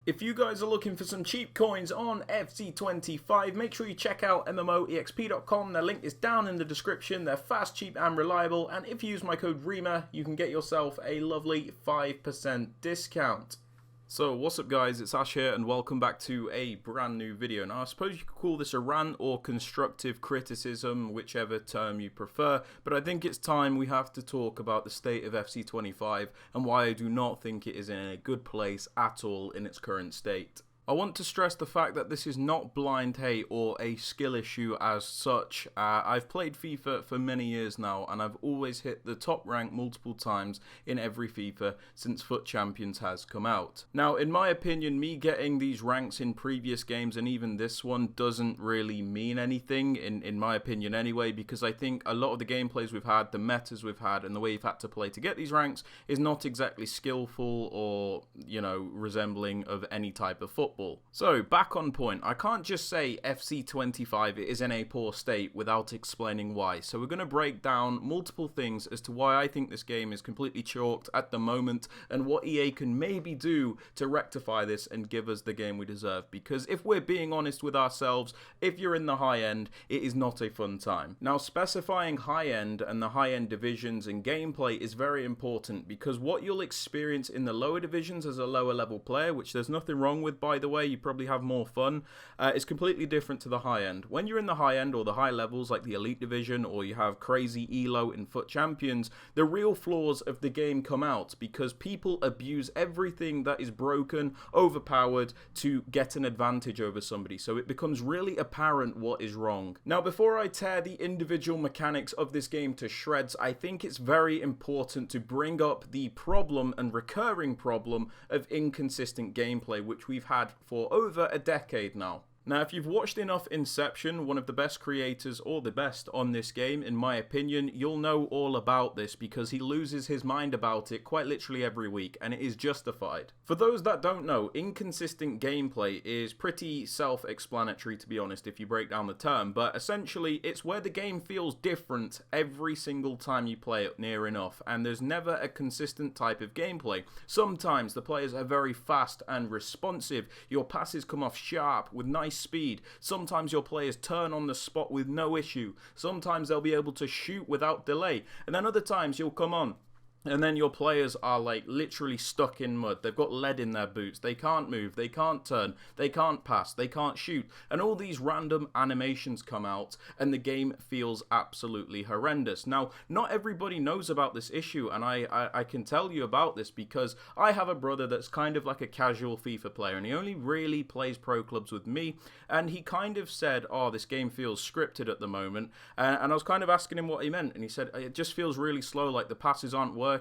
If you guys are looking for some cheap coins on FC25, make sure you check out MMOEXP.com. Their link is down in the description. They're fast, cheap and reliable, and if you use my code REMA, you can get yourself a lovely 5% discount. So what's up guys, it's Ash here and welcome back to a brand new video. Now I suppose you could call this a rant or constructive criticism, whichever term you prefer, but I think it's time we have to talk about the state of FC25 and why I do not think it is in a good place at all in its current state. I want to stress the fact that this is not blind hate or a skill issue as such. I've played FIFA for many years now and I've always hit the top rank multiple times in every FIFA since FUT Champions has come out. Now in my opinion, me getting these ranks in previous games and even this one doesn't really mean anything in my opinion anyway, because I think a lot of the gameplays we've had, the metas we've had and the way you've had to play to get these ranks is not exactly skillful or, you know, resembling of any type of football. So, back on point, I can't just say FC25 is in a poor state without explaining why. So we're going to break down multiple things as to why I think this game is completely chalked at the moment and what EA can maybe do to rectify this and give us the game we deserve. Because if we're being honest with ourselves, if you're in the high end, it is not a fun time. Now, specifying high end and the high end divisions and gameplay is very important because what you'll experience in the lower divisions as a lower level player, which there's nothing wrong with by the way, you probably have more fun, is completely different to the high end. When you're in the high end or the high levels like the elite division or you have crazy elo in FUT Champions, the real flaws of the game come out because people abuse everything that is broken, overpowered to get an advantage over somebody. So it becomes really apparent what is wrong. Now before I tear the individual mechanics of this game to shreds, I think it's very important to bring up the problem and recurring problem of inconsistent gameplay which we've had for over a decade now. Now, if you've watched enough Inception, one of the best creators or the best on this game, in my opinion, you'll know all about this because he loses his mind about it quite literally every week, and it is justified. For those that don't know, inconsistent gameplay is pretty self-explanatory, to be honest, if you break down the term, but essentially it's where the game feels different every single time you play it near enough, and there's never a consistent type of gameplay. Sometimes the players are very fast and responsive, your passes come off sharp with nice speed. Sometimes your players turn on the spot with no issue. Sometimes they'll be able to shoot without delay. And then other times you'll come on and then your players are like literally stuck in mud. They've got lead in their boots. They can't move. They can't turn. They can't pass. They can't shoot. And all these random animations come out and the game feels absolutely horrendous. Now, not everybody knows about this issue and I can tell you about this because I have a brother that's kind of like a casual FIFA player and he only really plays pro clubs with me and he kind of said, oh, this game feels scripted at the moment. And I was kind of asking him what he meant and he said, it just feels really slow, like the passes aren't working.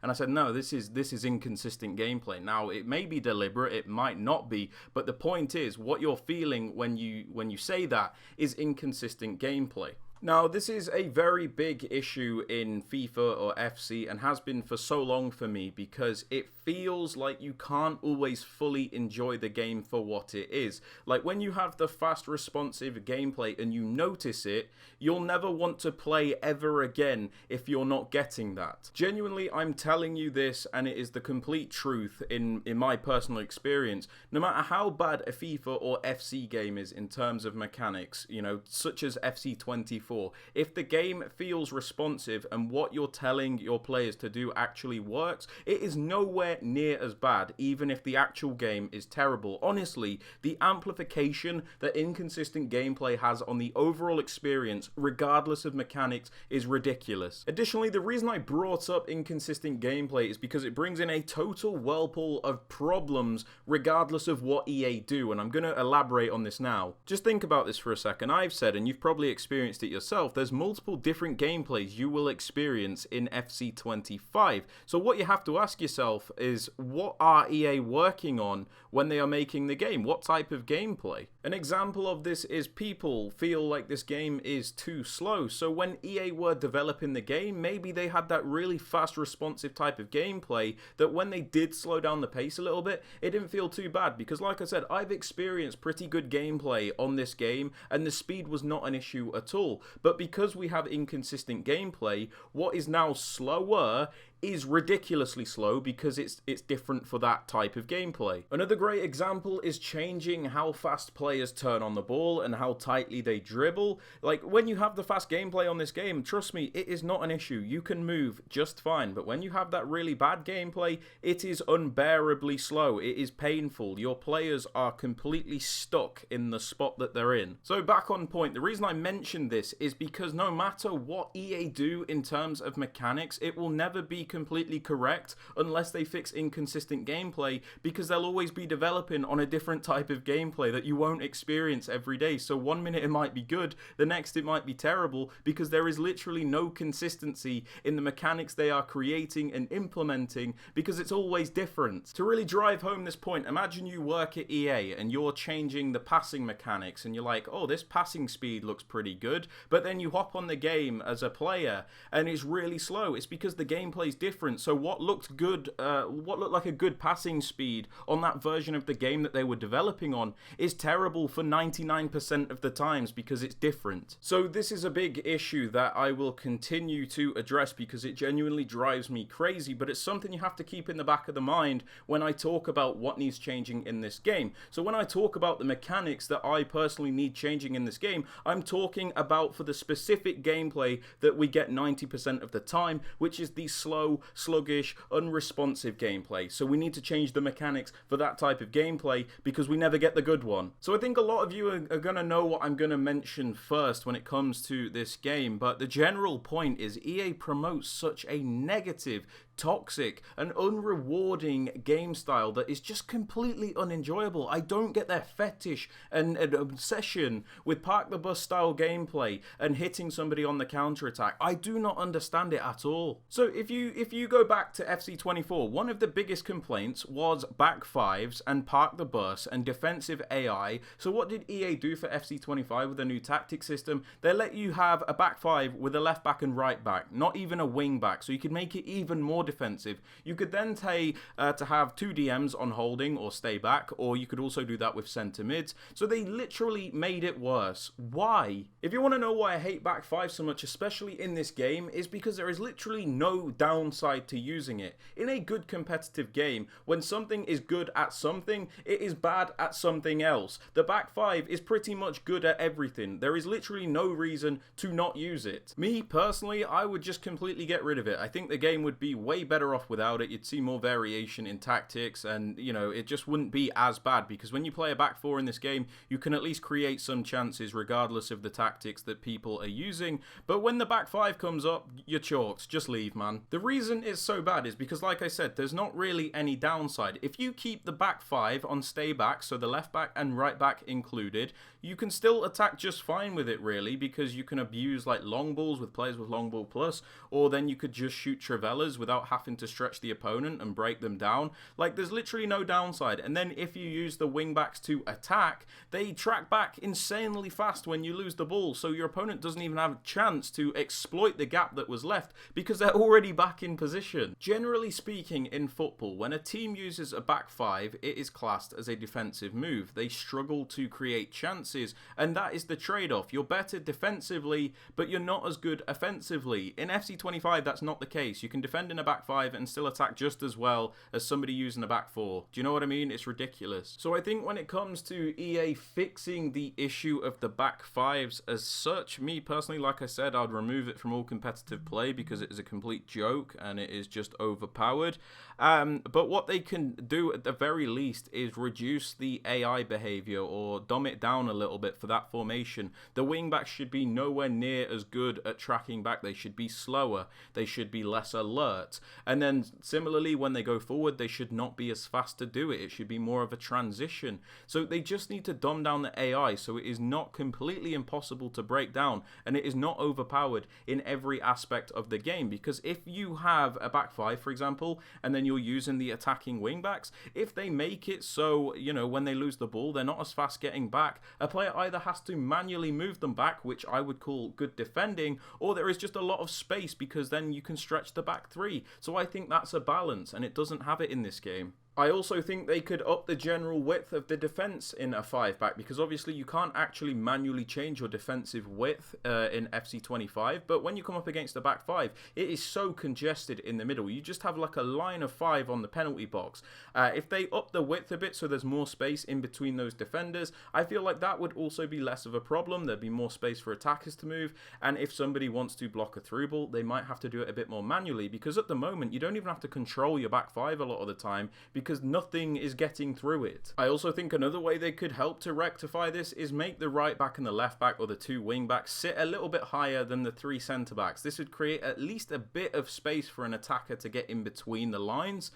And I said, no, this is inconsistent gameplay. Now it may be deliberate, it might not be, but the point is what you're feeling when you say that is inconsistent gameplay. Now, this is a very big issue in FIFA or FC and has been for so long for me because it feels like you can't always fully enjoy the game for what it is. Like when you have the fast responsive gameplay and you notice it, you'll never want to play ever again if you're not getting that. Genuinely, I'm telling you this and it is the complete truth in my personal experience. No matter how bad a FIFA or FC game is in terms of mechanics, you know, such as FC25, if the game feels responsive and what you're telling your players to do actually works, it is nowhere near as bad, even if the actual game is terrible. Honestly, the amplification that inconsistent gameplay has on the overall experience, regardless of mechanics, is ridiculous. Additionally, the reason I brought up inconsistent gameplay is because it brings in a total whirlpool of problems, regardless of what EA do, and I'm going to elaborate on this now. Just think about this for a second. I've said, and you've probably experienced it yourself, there's multiple different gameplays you will experience in FC25. So what you have to ask yourself is, what are EA working on when they are making the game? What type of gameplay? An example of this is people feel like this game is too slow. So when EA were developing the game, maybe they had that really fast responsive type of gameplay that when they did slow down the pace a little bit, it didn't feel too bad. Because like I said, I've experienced pretty good gameplay on this game and the speed was not an issue at all. But because we have inconsistent gameplay, what is now slower is ridiculously slow because it's different for that type of gameplay. Another great example is changing how fast players turn on the ball and how tightly they dribble. Like, when you have the fast gameplay on this game, trust me, it is not an issue. You can move just fine, but when you have that really bad gameplay, it is unbearably slow. It is painful. Your players are completely stuck in the spot that they're in. So back on point, the reason I mentioned this is because no matter what EA do in terms of mechanics, it will never be completely correct unless they fix inconsistent gameplay, because they'll always be developing on a different type of gameplay that you won't experience every day. So one minute it might be good, the next it might be terrible, because there is literally no consistency in the mechanics they are creating and implementing, because it's always different. To really drive home this point, imagine you work at EA and you're changing the passing mechanics and you're like, oh, this passing speed looks pretty good, but then you hop on the game as a player and it's really slow. It's because the gameplay's different. So what looked good, what looked like a good passing speed on that version of the game that they were developing on is terrible for 99% of the times because it's different. So this is a big issue that I will continue to address because it genuinely drives me crazy, but it's something you have to keep in the back of the mind when I talk about what needs changing in this game. So when I talk about the mechanics that I personally need changing in this game, I'm talking about for the specific gameplay that we get 90% of the time, which is the slow, sluggish, unresponsive gameplay. So we need to change the mechanics for that type of gameplay because we never get the good one. So I think a lot of you are going to know what I'm going to mention first when it comes to this game, but the general point is EA promotes such a negative, toxic and unrewarding game style that is just completely unenjoyable. I don't get their fetish and obsession with park the bus style gameplay and hitting somebody on the counter attack. I do not understand it at all. So if you go back to FC24, one of the biggest complaints was back fives and park the bus and defensive AI. So what did EA do for FC25 with a new tactic system? They let you have a back five with a left back and right back, not even a wing back, so you could make it even more defensive. You could then to have two DMs on holding or stay back, or you could also do that with centre mids. So they literally made it worse. Why? If you want to know why I hate back five so much, especially in this game, is because there is literally no downside to using it. In a good competitive game, when something is good at something, it is bad at something else. The back five is pretty much good at everything. There is literally no reason to not use it. Me personally, I would just completely get rid of it. I think the game would be way better off without it. You'd see more variation in tactics and, you know, it just wouldn't be as bad, because when you play a back four in this game, you can at least create some chances regardless of the tactics that people are using. But when the back five comes up, you're chalked. Just leave, man. The reason it's so bad is because, like I said, there's not really any downside. If you keep the back five on stay back, so the left back and right back included, you can still attack just fine with it, really, because you can abuse like long balls with players with long ball plus, or then you could just shoot Travellas without having to stretch the opponent and break them down. Like, there's literally no downside. And then if you use the wing backs to attack, they track back insanely fast when you lose the ball, so your opponent doesn't even have a chance to exploit the gap that was left because they're already back in position. Generally speaking, in football, when a team uses a back five, it is classed as a defensive move. They struggle to create chances, and that is the trade-off. You're better defensively, but you're not as good offensively. In FC25, that's not the case. You can defend in a back five and still attack just as well as somebody using a back four. Do you know what I mean? It's ridiculous. So I think when it comes to EA fixing the issue of the back fives as such, me personally, like I said, I'd remove it from all competitive play because it is a complete joke and it is just overpowered. But what they can do at the very least is reduce the AI behavior or dumb it down a little bit for that formation. The wingbacks should be nowhere near as good at tracking back. They should be slower. They should be less alert. And then similarly, when they go forward, they should not be as fast to do it. It should be more of a transition. So they just need to dumb down the AI so it is not completely impossible to break down and it is not overpowered in every aspect of the game. Because if you have a back five, for example, and then you're using the attacking wingbacks, if they make it so, you know, when they lose the ball, they're not as fast getting back, a player either has to manually move them back, which I would call good defending, or there is just a lot of space because then you can stretch the back three. So I think that's a balance, and it doesn't have it in this game. I also think they could up the general width of the defense in a 5-back, because obviously you can't actually manually change your defensive width in FC25, but when you come up against the back 5, it is so congested in the middle. You just have like a line of 5 on the penalty box. If they up the width a bit so there's more space in between those defenders, I feel like that would also be less of a problem. There'd be more space for attackers to move, and if somebody wants to block a through ball, they might have to do it a bit more manually, because at the moment you don't even have to control your back 5 a lot of the time because nothing is getting through it. I also think another way they could help to rectify this is make the right back and the left back, or the 2 wing backs, sit a little bit higher than the 3 centre backs. This would create at least a bit of space for an attacker to get in between the lines,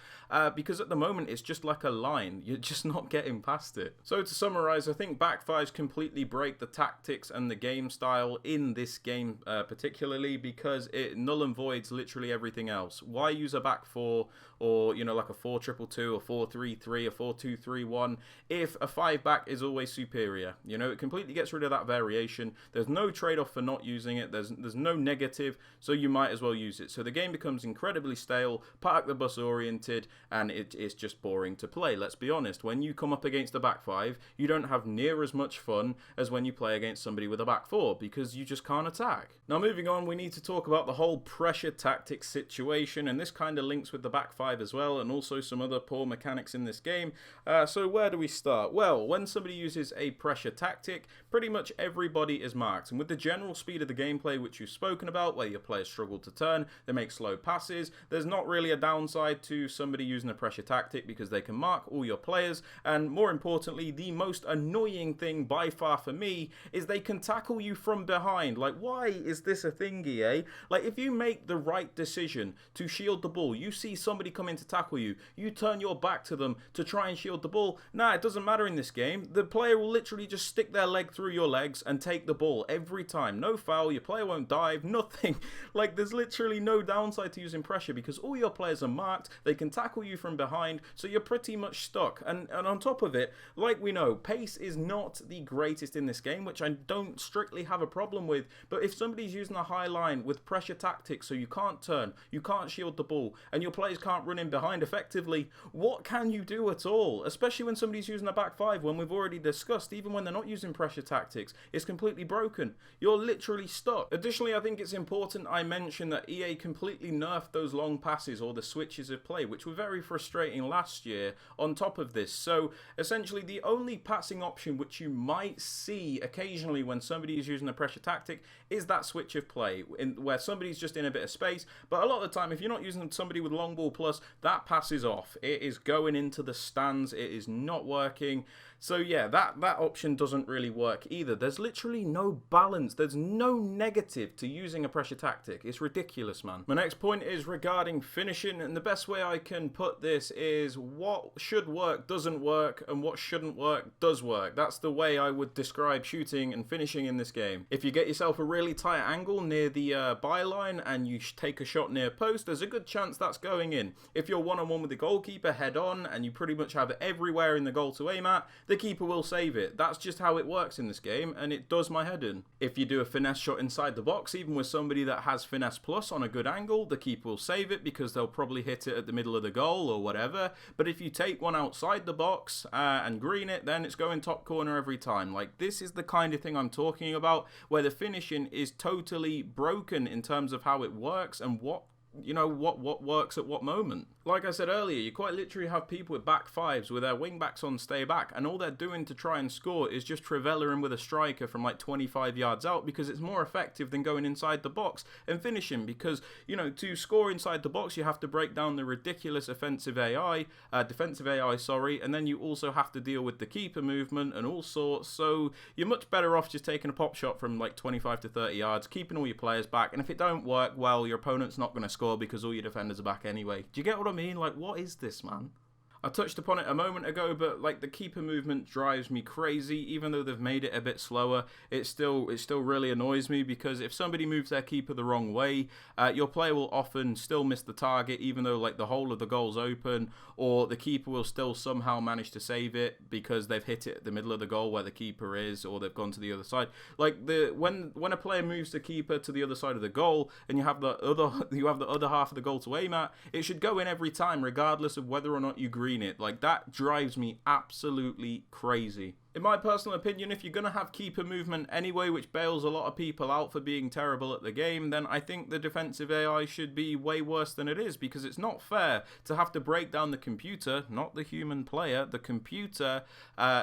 because at the moment it's just like a line. You're just not getting past it. So to summarise, I think back 5s completely break the tactics and the game style in this game particularly, because it null and voids literally everything else. Why use a back 4 or, you know, like a 4-2-2, a 4-3-3, a 4-2-3-1 if a 5-back is always superior? You know, it completely gets rid of that variation. There's no trade-off for not using it. There's no negative, so you might as well use it. So the game becomes incredibly stale, park the bus oriented, and it's just boring to play. Let's be honest, when you come up against a back 5, you don't have near as much fun as when you play against somebody with a back 4, because you just can't attack. Now moving on, we need to talk about the whole pressure tactics situation, and this kind of links with the back 5 as well, and also some other poor mechanics in this game. So where do we start? Well, when somebody uses a pressure tactic, pretty much everybody is marked, and with the general speed of the gameplay which you've spoken about, where your players struggle to turn, they make slow passes, there's not really a downside to somebody using a pressure tactic, because they can mark all your players, and more importantly, the most annoying thing by far for me is they can tackle you from behind. Like, why is this a thing, EA? Like, if you make the right decision to shield the ball, you see somebody come in to tackle you, you turn your back to them to try and shield the ball. Nah, it doesn't matter in this game. The player will literally just stick their leg through your legs and take the ball every time. No foul, your player won't dive, nothing. Like, there's literally no downside to using pressure, because all your players are marked, they can tackle you from behind, so you're pretty much stuck. And on top of it, like we know, pace is not the greatest in this game, which I don't strictly have a problem with, but if somebody's using a high line with pressure tactics, so you can't turn, you can't shield the ball, and your players can't run in behind effectively, what can you do at all? Especially when somebody's using a back 5, when we've already discussed, even when they're not using pressure tactics, it's completely broken. You're literally stuck. Additionally, I think it's important I mention that EA completely nerfed those long passes, or the switches of play, which were very frustrating last year on top of this. So essentially the only passing option which you might see occasionally when somebody is using a pressure tactic is that switch of play, where somebody's just in a bit of space, but a lot of the time if you're not using somebody with long ball plus, that pass is off. It is going into the stands, it is not working. So yeah, that option doesn't really work either. There's literally no balance. There's no negative to using a pressure tactic. It's ridiculous, man. My next point is regarding finishing, and the best way I can put this is what should work doesn't work, and what shouldn't work does work. That's the way I would describe shooting and finishing in this game. If you get yourself a really tight angle near the byline and you take a shot near post, there's a good chance that's going in. If you're one-on-one with the goalkeeper head on and you pretty much have it everywhere in the goal to aim at, the keeper will save it. That's just how it works in this game, and it does my head in. If you do a finesse shot inside the box, even with somebody that has finesse plus on a good angle, the keeper will save it because they'll probably hit it at the middle of the goal or whatever. But if you take one outside the box and green it, then it's going top corner every time. Like, this is the kind of thing I'm talking about, where the finishing is totally broken in terms of how it works and what works at what moment. Like I said earlier, you quite literally have people with back 5s with their wing backs on stay back, and all they're doing to try and score is just travelling with a striker from like 25 yards out, because it's more effective than going inside the box and finishing. Because, you know, to score inside the box, you have to break down the ridiculous defensive AI, and then you also have to deal with the keeper movement and all sorts. So you're much better off just taking a pop shot from like 25 to 30 yards, keeping all your players back, and if it don't work, well, your opponent's not going to score because all your defenders are back anyway. Do you get what I mean? Like, what is this, man? I touched upon it a moment ago, but like the keeper movement drives me crazy. Even though they've made it a bit slower, it still really annoys me, because if somebody moves their keeper the wrong way, your player will often still miss the target, even though like the whole of the goal's open, or the keeper will still somehow manage to save it because they've hit it at the middle of the goal where the keeper is, or they've gone to the other side. Like when a player moves the keeper to the other side of the goal, and you have the other half of the goal to aim at, it should go in every time, regardless of whether or not you green screen it. Like, that drives me absolutely crazy. In my personal opinion, if you're going to have keeper movement anyway, which bails a lot of people out for being terrible at the game, then I think the defensive AI should be way worse than it is, because it's not fair to have to break down the computer, not the human player, the computer,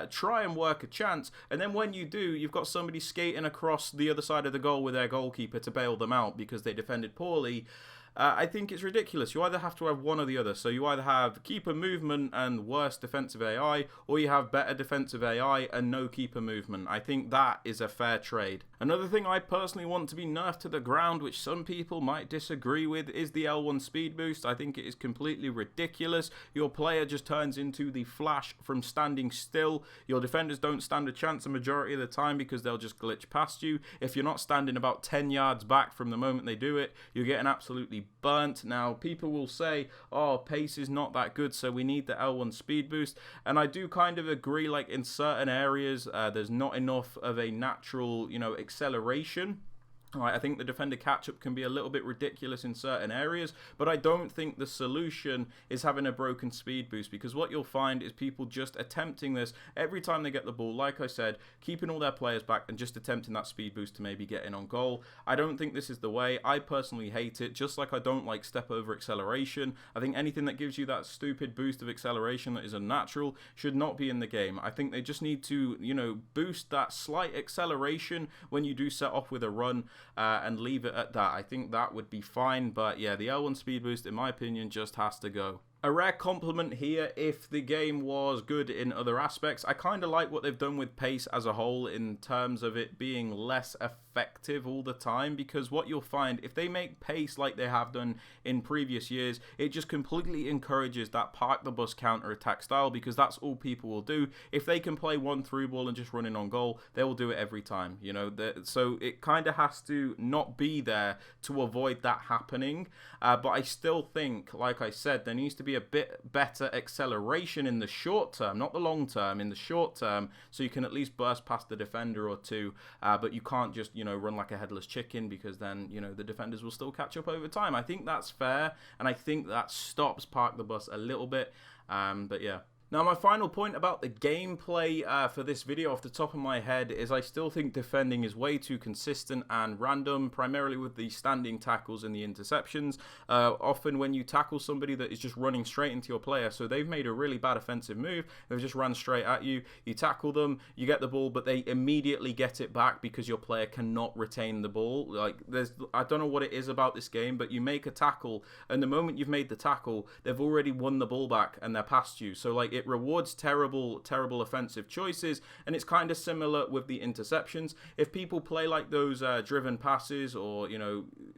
try and work a chance, and then when you do, you've got somebody skating across the other side of the goal with their goalkeeper to bail them out because they defended poorly. I think it's ridiculous. You either have to have one or the other. So you either have keeper movement and worse defensive AI, or you have better defensive AI and no keeper movement. I think that is a fair trade. Another thing I personally want to be nerfed to the ground, which some people might disagree with, is the L1 speed boost. I think it is completely ridiculous. Your player just turns into the Flash from standing still. Your defenders don't stand a chance a majority of the time because they'll just glitch past you. If you're not standing about 10 yards back from the moment they do it, you're getting absolutely burnt. Now, people will say, oh, pace is not that good, so we need the L1 speed boost, and I do kind of agree. Like, in certain areas, there's not enough of a natural, acceleration. I think the defender catch-up can be a little bit ridiculous in certain areas, but I don't think the solution is having a broken speed boost, because what you'll find is people just attempting this every time they get the ball, like I said, keeping all their players back and just attempting that speed boost to maybe get in on goal. I don't think this is the way. I personally hate it, just like I don't like step over acceleration. I think anything that gives you that stupid boost of acceleration that is unnatural should not be in the game. I think they just need to, boost that slight acceleration when you do set off with a run, and leave it at that. I think that would be fine, but yeah, the L1 speed boost, in my opinion, just has to go. A rare compliment here if the game was good in other aspects. I kind of like what they've done with pace as a whole in terms of it being less effective all the time, because what you'll find, if they make pace like they have done in previous years, it just completely encourages that park the bus counter-attack style, because that's all people will do. If they can play one through ball and just run in on goal, they will do it every time, so it kind of has to not be there to avoid that happening, but I still think, like I said, there needs to be a bit better acceleration in the short term, not the long term, in the short term, so you can at least burst past the defender or two, but you can't just, run like a headless chicken, because then, the defenders will still catch up over time. I think that's fair, and I think that stops park the bus a little bit, but yeah. Now, my final point about the gameplay for this video off the top of my head is I still think defending is way too consistent and random, primarily with the standing tackles and the interceptions. Often when you tackle somebody that is just running straight into your player, so they've made a really bad offensive move, they've just run straight at you, you tackle them, you get the ball, but they immediately get it back because your player cannot retain the ball. Like, I don't know what it is about this game, but you make a tackle, and the moment you've made the tackle, they've already won the ball back and they're past you. So, like, it rewards terrible offensive choices, and it's kind of similar with the interceptions. If people play like those driven passes, or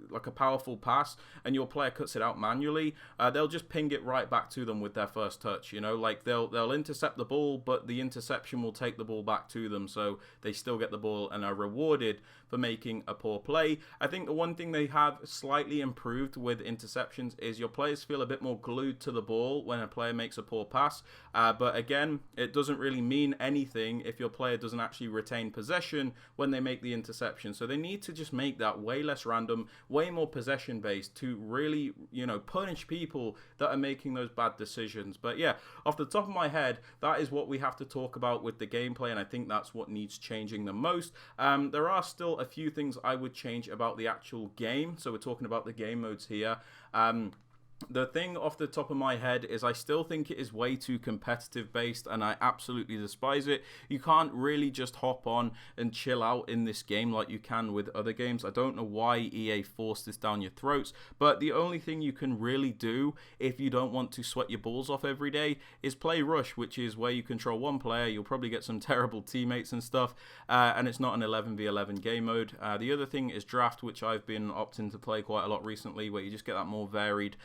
like a powerful pass, and your player cuts it out manually, they'll just ping it right back to them with their first touch. Like they'll intercept the ball, but the interception will take the ball back to them, so they still get the ball and are rewarded for making a poor play. I think the one thing they have slightly improved with interceptions is your players feel a bit more glued to the ball when a player makes a poor pass. But again, it doesn't really mean anything if your player doesn't actually retain possession when they make the interception. So they need to just make that way less random, way more possession based, to really, punish people that are making those bad decisions. But yeah, off the top of my head, that is what we have to talk about with the gameplay, and I think that's what needs changing the most. There are still a few things I would change about the actual game. So we're talking about the game modes here. The thing off the top of my head is I still think it is way too competitive based, and I absolutely despise it. You can't really just hop on and chill out in this game like you can with other games. I don't know why EA forced this down your throats, but the only thing you can really do if you don't want to sweat your balls off every day is play Rush, which is where you control one player. You'll probably get some terrible teammates and stuff, and it's not an 11v11 game mode. The other thing is Draft, which I've been opting to play quite a lot recently, where you just get that more varied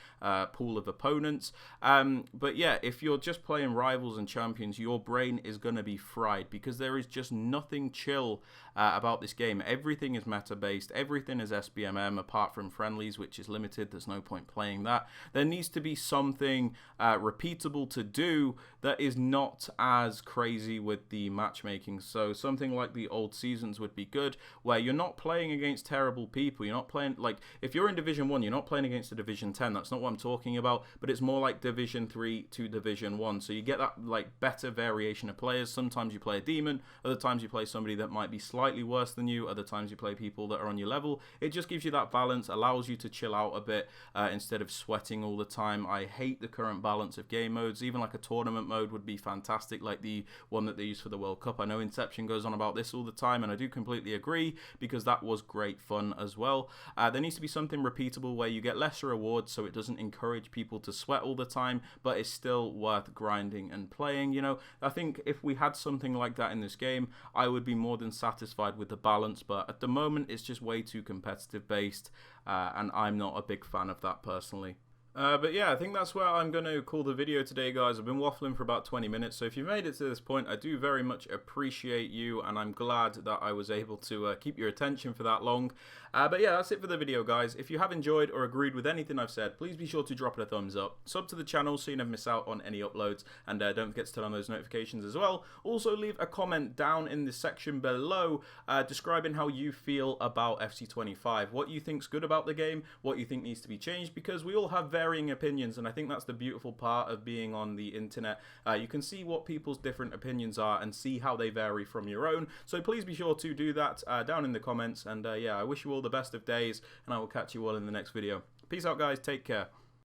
pool of opponents. But yeah, if you're just playing rivals and champions, your brain is going to be fried, because there is just nothing chill about this game. Everything is meta based, everything is SBMM apart from friendlies, which is limited. There's no point playing that. There needs to be something repeatable to do that is not as crazy with the matchmaking. So something like the old seasons would be good, where you're not playing against terrible people. You're not playing, like, if you're in Division 1, you're not playing against a Division 10. That's not what I'm talking about, but it's more like Division 3 to Division 1. So you get that like better variation of players. Sometimes you play a demon, other times you play somebody that might be slightly worse than you, other times you play people that are on your level. It just gives you that balance, allows you to chill out a bit instead of sweating all the time. I hate the current balance of game modes. Even like a tournament mode would be fantastic, like the one that they use for the World Cup. I know Inception goes on about this all the time, and I do completely agree, because that was great fun as well. There needs to be something repeatable where you get lesser rewards, so it doesn't encourage people to sweat all the time, but it's still worth grinding and playing. You know, I think if we had something like that in this game, I would be more than satisfied with the balance, but at the moment it's just way too competitive based, and I'm not a big fan of that personally. But yeah, I think that's where I'm going to call the video today, guys. I've been waffling for about 20 minutes, so if you made it to this point, I do very much appreciate you, and I'm glad that I was able to keep your attention for that long. But yeah, that's it for the video, guys. If you have enjoyed or agreed with anything I've said, please be sure to drop it a thumbs up. Sub to the channel so you never miss out on any uploads, and don't forget to turn on those notifications as well. Also, leave a comment down in the section below describing how you feel about FC25. What you think's good about the game, what you think needs to be changed, because we all have varying opinions, and I think that's the beautiful part of being on the internet. You can see what people's different opinions are and see how they vary from your own. So please be sure to do that down in the comments, and yeah, I wish you all the best of days, and I will catch you all in the next video. Peace out, guys. Take care.